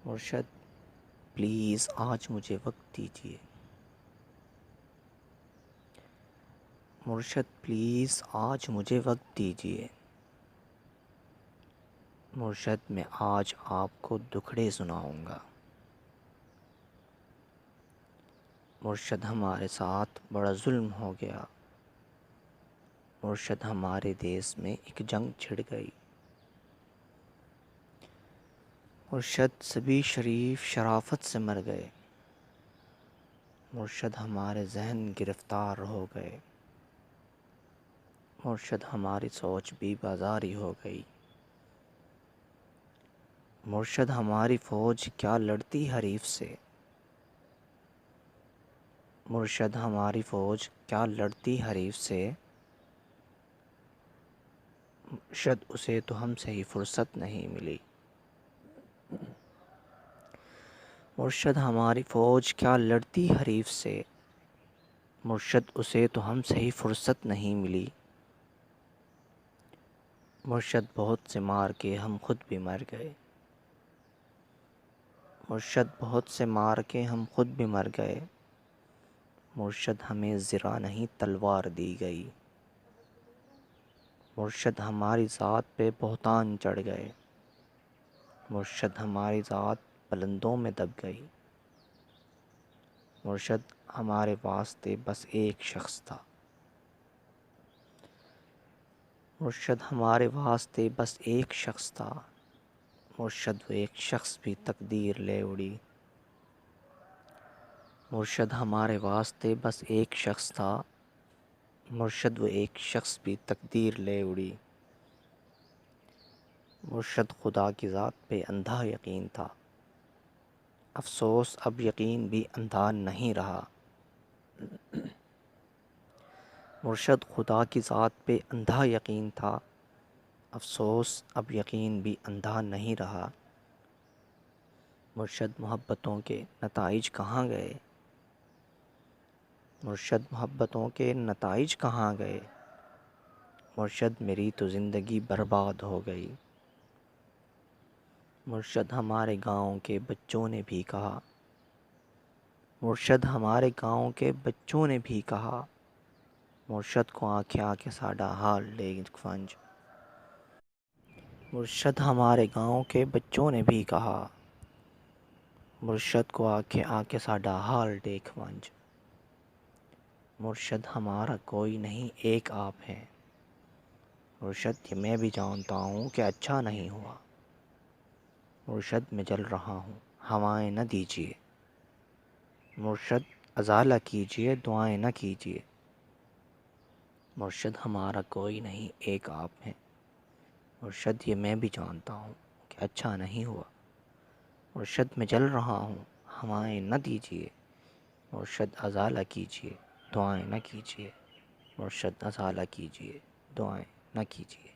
مرشد پلیز آج مجھے وقت دیجیے۔ مرشد پلیز آج مجھے وقت دیجیے۔ مرشد میں آج آپ کو دکھڑے سناؤں گا۔ مرشد ہمارے ساتھ بڑا ظلم ہو گیا۔ مرشد ہمارے دیس میں ایک جنگ چھڑ گئی۔ مرشد سبھی شریف شرافت سے مر گئے۔ مرشد ہمارے ذہن گرفتار ہو گئے۔ مرشد ہماری سوچ بھی بازاری ہو گئی۔ مرشد ہماری فوج کیا لڑتی حریف سے۔ مرشد ہماری فوج کیا لڑتی حریف سے۔ مرشد اسے تو ہم سے ہی فرصت نہیں ملی۔ مرشد ہماری فوج کیا لڑتی حریف سے۔ مرشد اسے تو ہم سے ہی فرصت نہیں ملی۔ مرشد بہت سے مار کے ہم خود بھی مر گئے۔ مرشد بہت سے مار کے ہم خود بھی مر گئے۔ مرشد ہمیں زرہ نہیں تلوار دی گئی۔ مرشد ہماری ذات پہ بہتان چڑھ گئے۔ مرشد ہماری ذات بلندوں میں دب گئی۔ مرشد ہمارے واسطے بس ایک شخص تھا۔ مرشد ہمارے واسطے بس ایک شخص تھا۔ مرشد وہ ایک شخص بھی تقدیر لے اڑی۔ مرشد ہمارے واسطے بس ایک شخص تھا۔ مرشد وہ ایک شخص بھی تقدیر لے اڑی۔ مرشد خدا کی ذات پہ اندھا یقین تھا۔ افسوس اب یقین بھی اندھا نہیں رہا۔ مرشد خدا کی ذات پہ اندھا یقین تھا۔ افسوس اب یقین بھی اندھا نہیں رہا۔ مرشد محبتوں کے نتائج کہاں گئے۔ مرشد محبتوں کے نتائج کہاں گئے۔ مرشد میری تو زندگی برباد ہو گئی۔ مرشد ہمارے گاؤں کے بچوں نے بھی کہا۔ مرشد ہمارے گاؤں کے بچوں نے بھی کہا۔ مرشد کو آنکھیں آنکھیں ساڈا حال دیکھ ونج۔ مرشد ہمارے گاؤں کے بچوں نے بھی کہا۔ مرشد کو آنکھیں آنکھیں ساڈا حال دیکھ ونج۔ مرشد ہمارا کوئی نہیں ایک آپ ہے۔ مرشد یہ میں بھی جانتا ہوں کہ اچھا نہیں ہوا۔ مرشد میں جل رہا ہوں ہوائیں نہ دیجیے۔ مرشد ازالہ کیجیے دعائیں نہ کیجیے۔ مرشد ہمارا کوئی نہیں ایک آپ ہے۔ مرشد یہ میں بھی جانتا ہوں کہ اچھا نہیں ہوا۔ مرشد میں جل رہا ہوں ہوائیں نہ دیجیے۔ مرشد ازالہ کیجیے دعائیں نہ کیجیے۔ مرشد ازالہ کیجیے دعائیں نہ کیجیے۔